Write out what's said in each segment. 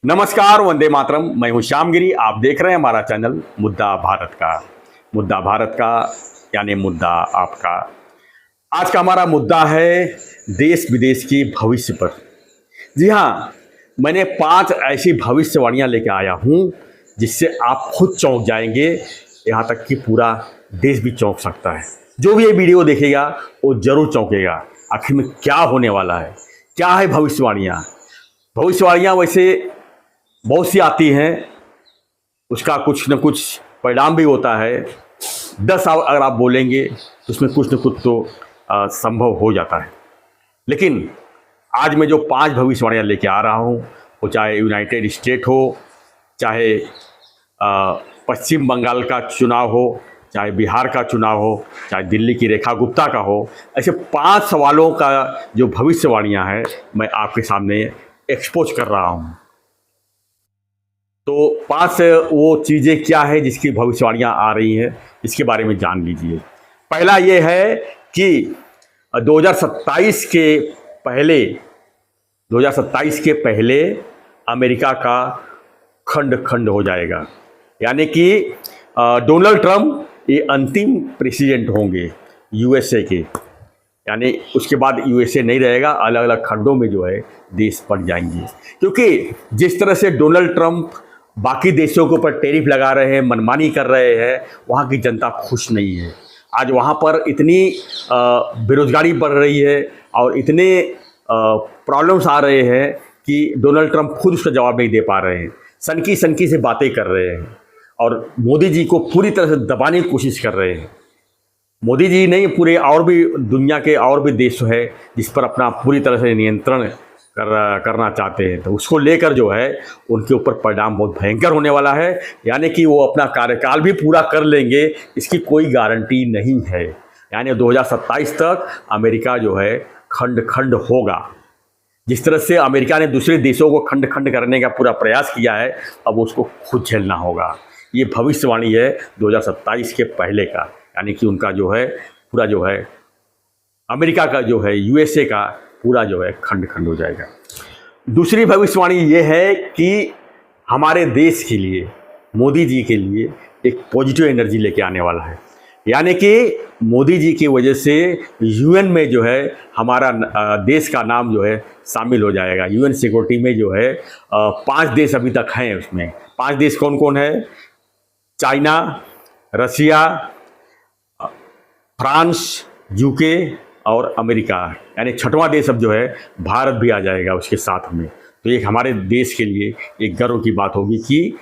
नमस्कार, वंदे मातरम। मैं हूं श्यामगिरी। आप देख रहे हैं हमारा चैनल मुद्दा भारत का। मुद्दा भारत का यानी मुद्दा आपका। आज का हमारा मुद्दा है देश विदेश की भविष्य पर। जी हाँ, मैंने 5 ऐसी भविष्यवाणियां लेकर आया हूं जिससे आप खुद चौंक जाएंगे, यहाँ तक कि पूरा देश भी चौंक सकता है। जो भी ये वीडियो देखेगा वो जरूर चौंकेगा। आखिर में क्या होने वाला है, क्या है भविष्यवाणियाँ। भविष्यवाणियाँ वैसे बहुत सी आती हैं, उसका कुछ न कुछ परिणाम भी होता है। 10 अगर आप बोलेंगे तो उसमें कुछ न कुछ तो संभव हो जाता है। लेकिन आज मैं जो 5 भविष्यवाणियाँ लेके आ रहा हूँ, वो चाहे यूनाइटेड स्टेट हो, चाहे पश्चिम बंगाल का चुनाव हो, चाहे बिहार का चुनाव हो, चाहे दिल्ली की रेखा गुप्ता का हो, ऐसे 5 सवालों का जो भविष्यवाणियाँ हैं मैं आपके सामने एक्सपोज कर रहा हूँ। तो 5 वो चीज़ें क्या है जिसकी भविष्यवाणियाँ आ रही हैं, इसके बारे में जान लीजिए। पहला ये है कि 2027 के पहले 2027 के पहले अमेरिका का खंड खंड हो जाएगा। यानी कि डोनाल्ड ट्रंप ये अंतिम प्रेसिडेंट होंगे यूएसए के। यानी उसके बाद यूएसए नहीं रहेगा, अलग अलग खंडों में जो है देश बढ़ जाएंगे। क्योंकि जिस तरह से डोनाल्ड ट्रंप बाकी देशों के ऊपर टैरिफ लगा रहे हैं, मनमानी कर रहे हैं, वहाँ की जनता खुश नहीं है। आज वहाँ पर इतनी बेरोजगारी बढ़ रही है और इतने प्रॉब्लम्स आ रहे हैं कि डोनाल्ड ट्रंप खुद उसका जवाब नहीं दे पा रहे हैं। सनकी सनकी से बातें कर रहे हैं और मोदी जी को पूरी तरह से दबाने की कोशिश कर रहे हैं। मोदी जी नहीं, पूरे और भी दुनिया के और भी देश है जिस पर अपना पूरी तरह से नियंत्रण करना चाहते हैं। तो उसको लेकर जो है उनके ऊपर परिणाम बहुत भयंकर होने वाला है। यानी कि वो अपना कार्यकाल भी पूरा कर लेंगे, इसकी कोई गारंटी नहीं है। यानी 2027 तक अमेरिका जो है खंड खंड होगा। जिस तरह से अमेरिका ने दूसरे देशों को खंड खंड करने का पूरा प्रयास किया है, अब उसको खुद झेलना होगा। ये भविष्यवाणी है 2027 के पहले का। यानी कि उनका जो है पूरा जो है अमेरिका का जो है यूएसए का पूरा जो है खंड खंड हो जाएगा। दूसरी भविष्यवाणी ये है कि हमारे देश के लिए, मोदी जी के लिए एक पॉजिटिव एनर्जी लेके आने वाला है। यानी कि मोदी जी की वजह से यूएन में जो है हमारा देश का नाम जो है शामिल हो जाएगा। यूएन सिक्योरिटी में जो है 5 देश अभी तक हैं। उसमें 5 देश कौन कौन है? चाइना, रसिया, फ्रांस, यूके और अमेरिका। यानी 6वां देश अब जो है भारत भी आ जाएगा उसके साथ में। तो एक हमारे देश के लिए एक गर्व की बात होगी कि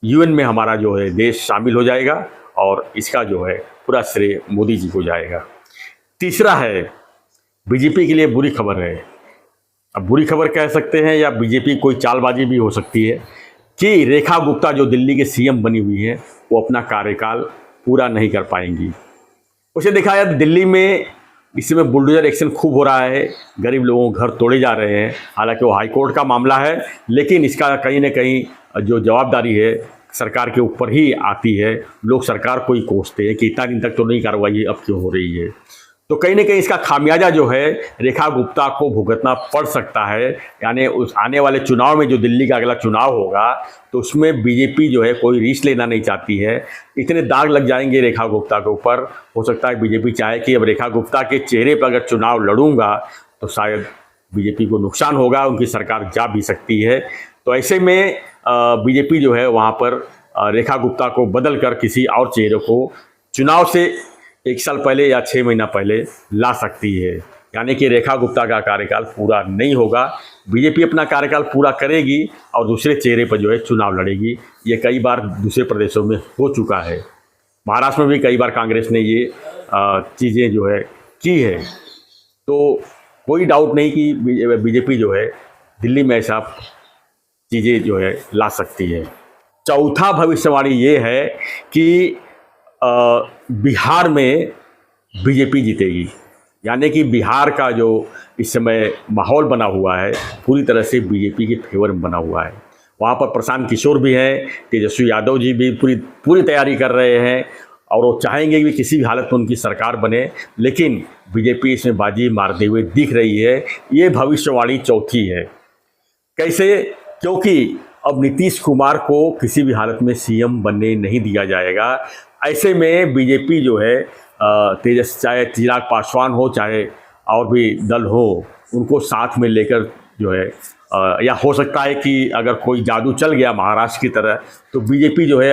यूएन में हमारा जो है देश शामिल हो जाएगा और इसका जो है पूरा श्रेय मोदी जी को जाएगा। तीसरा है, बीजेपी के लिए बुरी खबर है। अब बुरी खबर कह सकते हैं या बीजेपी कोई चालबाजी भी हो सकती है कि रेखा गुप्ता जो दिल्ली के सीएम बनी हुई है वो अपना कार्यकाल पूरा नहीं कर पाएंगी। उसे देखा जाए दिल्ली में इस समय बुलडोजर एक्शन खूब हो रहा है, गरीब लोगों के घर तोड़े जा रहे हैं। हालांकि वो हाईकोर्ट का मामला है, लेकिन इसका कहीं ना कहीं जो जवाबदारी है सरकार के ऊपर ही आती है। लोग सरकार को ही कोसते हैं कि इतना दिन तक तो नहीं कार्रवाई, अब क्यों हो रही है। तो कहीं ना कहीं इसका खामियाजा जो है रेखा गुप्ता को भुगतना पड़ सकता है। यानी उस आने वाले चुनाव में, जो दिल्ली का अगला चुनाव होगा, तो उसमें बीजेपी जो है कोई रिस्क लेना नहीं चाहती है। इतने दाग लग जाएंगे रेखा गुप्ता के ऊपर, हो सकता है बीजेपी चाहे कि अब रेखा गुप्ता के चेहरे पर अगर चुनाव लड़ूंगा तो शायद बीजेपी को नुकसान होगा, उनकी सरकार जा भी सकती है। तो ऐसे में बीजेपी जो है वहाँ पर रेखा गुप्ता को बदल कर किसी और चेहरे को चुनाव से 1 साल पहले या 6 महीना पहले ला सकती है। यानी कि रेखा गुप्ता का कार्यकाल पूरा नहीं होगा, बीजेपी अपना कार्यकाल पूरा करेगी और दूसरे चेहरे पर जो है चुनाव लड़ेगी। ये कई बार दूसरे प्रदेशों में हो चुका है। महाराष्ट्र में भी कई बार कांग्रेस ने ये चीज़ें जो है की है। तो कोई डाउट नहीं कि बीजेपी जो है दिल्ली में ऐसा चीज़ें जो है ला सकती है। चौथा भविष्यवाणी ये है कि बिहार में बीजेपी जीतेगी। यानी कि बिहार का जो इस समय माहौल बना हुआ है पूरी तरह से बीजेपी के फेवर में बना हुआ है। वहाँ पर प्रशांत किशोर भी हैं, तेजस्वी यादव जी भी पूरी तैयारी कर रहे हैं और वो चाहेंगे कि किसी भी हालत में उनकी सरकार बने। लेकिन बीजेपी इसमें बाजी मारते हुए दिख रही है। ये भविष्यवाणी चौथी है। कैसे? क्योंकि अब नीतीश कुमार को किसी भी हालत में सीएम बनने नहीं दिया जाएगा। ऐसे में बीजेपी जो है चाहे चिराग पासवान हो, चाहे और भी दल हो, उनको साथ में लेकर जो है या हो सकता है कि अगर कोई जादू चल गया महाराष्ट्र की तरह, तो बीजेपी जो है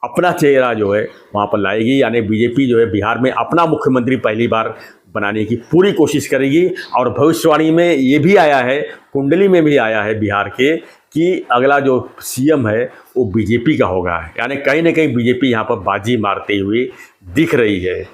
अपना चेहरा जो है वहाँ पर लाएगी। यानी बीजेपी जो है बिहार में अपना मुख्यमंत्री पहली बार बनाने की पूरी कोशिश करेगी। और भविष्यवाणी में ये भी आया है, कुंडली में भी आया है बिहार के, कि अगला जो सीएम है वो बीजेपी का होगा। यानी कहीं ना कहीं बीजेपी यहाँ पर बाजी मारते हुए दिख रही है।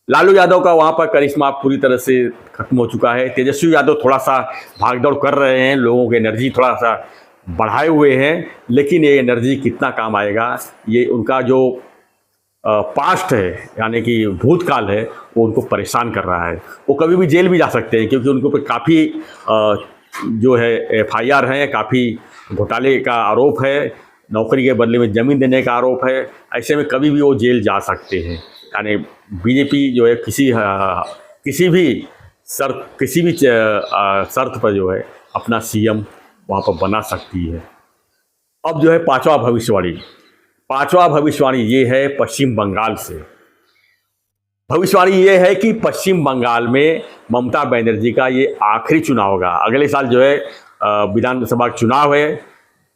लालू यादव का वहाँ पर करिश्मा पूरी तरह से खत्म हो चुका है। तेजस्वी यादव थोड़ा सा भागदौड़ कर रहे हैं, लोगों की एनर्जी थोड़ा सा बढ़ाए हुए हैं, लेकिन ये एनर्जी कितना काम आएगा, ये उनका जो पास्ट है यानी कि भूतकाल है वो उनको परेशान कर रहा है। वो कभी भी जेल भी जा सकते हैं, क्योंकि उनके ऊपर काफ़ी जो है एफआईआर हैं, काफ़ी घोटाले का आरोप है, नौकरी के बदले में ज़मीन देने का आरोप है। ऐसे में कभी भी वो जेल जा सकते हैं। यानी बीजेपी जो है किसी भी शर्त पर जो है अपना सीएम वहाँ पर बना सकती है। अब जो है पांचवा भविष्यवाणी ये है पश्चिम बंगाल से। भविष्यवाणी ये है कि पश्चिम बंगाल में ममता बनर्जी का ये आखिरी चुनाव होगा। अगले साल जो है विधानसभा चुनाव है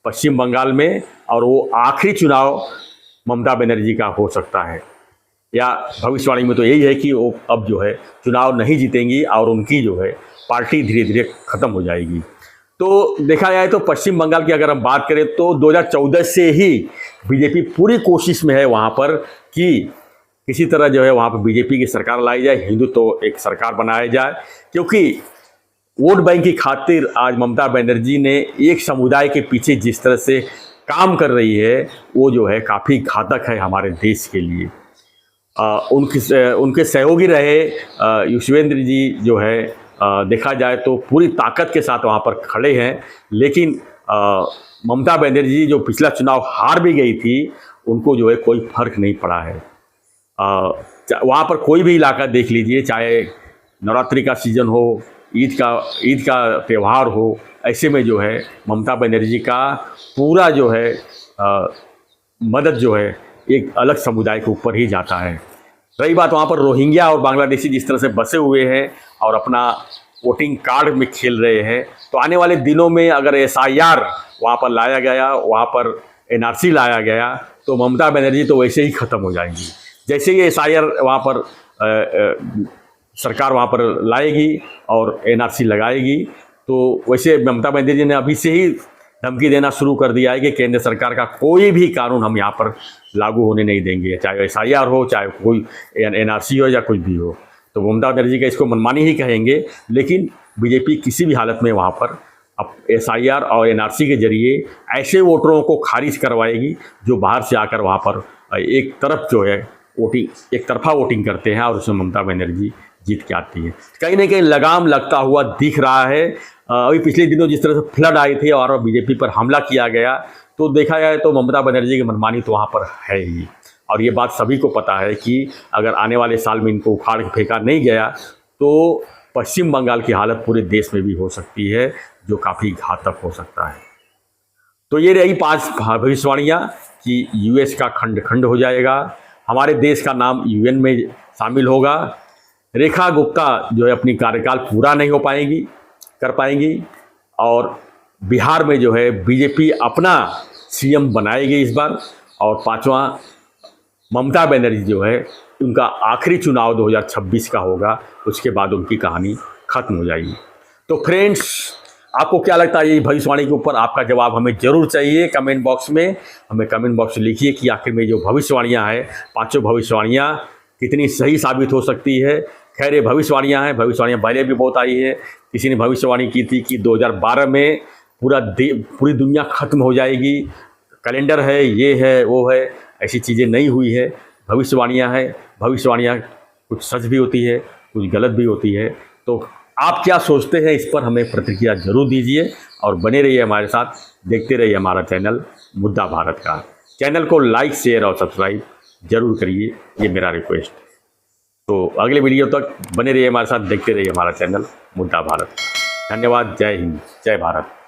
पश्चिम बंगाल में, और वो आखिरी चुनाव ममता बनर्जी का हो सकता है। या भविष्यवाणी में तो यही है कि वो अब जो है चुनाव नहीं जीतेंगी और उनकी जो है पार्टी धीरे धीरे ख़त्म हो जाएगी। तो देखा जाए तो पश्चिम बंगाल की अगर हम बात करें तो 2014 से ही बीजेपी पूरी कोशिश में है वहाँ पर कि किसी तरह जो है वहाँ पर बीजेपी की सरकार लाई जाए, हिंदुत्व एक सरकार बनाया जाए। क्योंकि वोट बैंक की खातिर आज ममता बनर्जी ने एक समुदाय के पीछे जिस तरह से काम कर रही है वो जो है काफ़ी घातक है हमारे देश के लिए। उनके सहयोगी रहे युष्वेंद्र जी जो है देखा जाए तो पूरी ताकत के साथ वहाँ पर खड़े हैं। लेकिन ममता बनर्जी जो पिछला चुनाव हार भी गई थी, उनको जो है कोई फर्क नहीं पड़ा है। वहाँ पर कोई भी इलाका देख लीजिए, चाहे नवरात्रि का सीज़न हो, ईद का त्यौहार हो, ऐसे में जो है ममता बनर्जी का पूरा जो है मदद जो है एक अलग समुदाय के ऊपर ही जाता है। रही बात वहाँ पर रोहिंग्या और बांग्लादेशी जिस तरह से बसे हुए हैं और अपना वोटिंग कार्ड में खेल रहे हैं, तो आने वाले दिनों में अगर एसआईआर वहाँ पर लाया गया, वहाँ पर एनआरसी लाया गया, तो ममता बनर्जी तो वैसे ही ख़त्म हो जाएंगी। जैसे ही एसआईआर वहाँ पर सरकार वहाँ पर लाएगी और एनआरसी लगाएगी, तो वैसे ममता बनर्जी ने अभी से ही धमकी देना शुरू कर दिया है कि केंद्र सरकार का कोई भी कानून हम यहाँ पर लागू होने नहीं देंगे, चाहे एसआईआर हो, चाहे कोई एनआरसी हो या कुछ भी हो। तो ममता बनर्जी का इसको मनमानी ही कहेंगे। लेकिन बीजेपी किसी भी हालत में वहाँ पर अब एसआईआर और एनआरसी के जरिए ऐसे वोटरों को खारिज करवाएगी जो बाहर से आकर वहाँ पर एक तरफा वोटिंग करते हैं और उसमें ममता बनर्जी जीत के आती है। कहीं ना कहीं लगाम लगता हुआ दिख रहा है। अभी पिछले दिनों जिस तरह से फ्लड आई थी और बीजेपी पर हमला किया गया, तो देखा जाए तो ममता बनर्जी की मनमानी तो वहाँ पर है ही। और ये बात सभी को पता है कि अगर आने वाले साल में इनको उखाड़ के फेंका नहीं गया तो पश्चिम बंगाल की हालत पूरे देश में भी हो सकती है, जो काफ़ी घातक हो सकता है। तो ये रही 5 भविष्यवाणियाँ कि यूएस का खंड हो जाएगा, हमारे देश का नाम यूएन में शामिल होगा, रेखा गुप्ता जो है अपनी कार्यकाल पूरा नहीं कर पाएंगी, और बिहार में जो है बीजेपी अपना सीएम बनाएगी इस बार, और 5वां ममता बनर्जी जो है उनका आखिरी चुनाव 2026 का होगा, उसके बाद उनकी कहानी ख़त्म हो जाएगी। तो फ्रेंड्स, आपको क्या लगता है ये भविष्यवाणी के ऊपर? आपका जवाब हमें ज़रूर चाहिए कमेंट बॉक्स में। हमें कमेंट बॉक्स में लिखिए कि आखिर में जो भविष्यवाणियाँ हैं, 5 भविष्यवाणियाँ कितनी सही साबित हो सकती है। खैर ये भविष्यवाणियाँ हैं, भविष्यवाणियाँ पहले भी बहुत आई है। किसी ने भविष्यवाणी की थी कि 2012 में पूरी दुनिया ख़त्म हो जाएगी, कैलेंडर है, ये है, वो है। ऐसी चीज़ें नहीं हुई है, भविष्यवाणियाँ हैं। भविष्यवाणियाँ कुछ सच भी होती है, कुछ गलत भी होती है। तो आप क्या सोचते हैं इस पर हमें प्रतिक्रिया ज़रूर दीजिए और बने रहिए हमारे साथ, देखते रहिए हमारा चैनल मुद्दा भारत का। चैनल को लाइक, शेयर और सब्सक्राइब जरूर करिए, ये मेरा रिक्वेस्ट। तो अगले वीडियो तक बने रहिए हमारे साथ, देखते रहिए हमारा चैनल मुद्दा भारत। धन्यवाद। जय हिंद, जय भारत।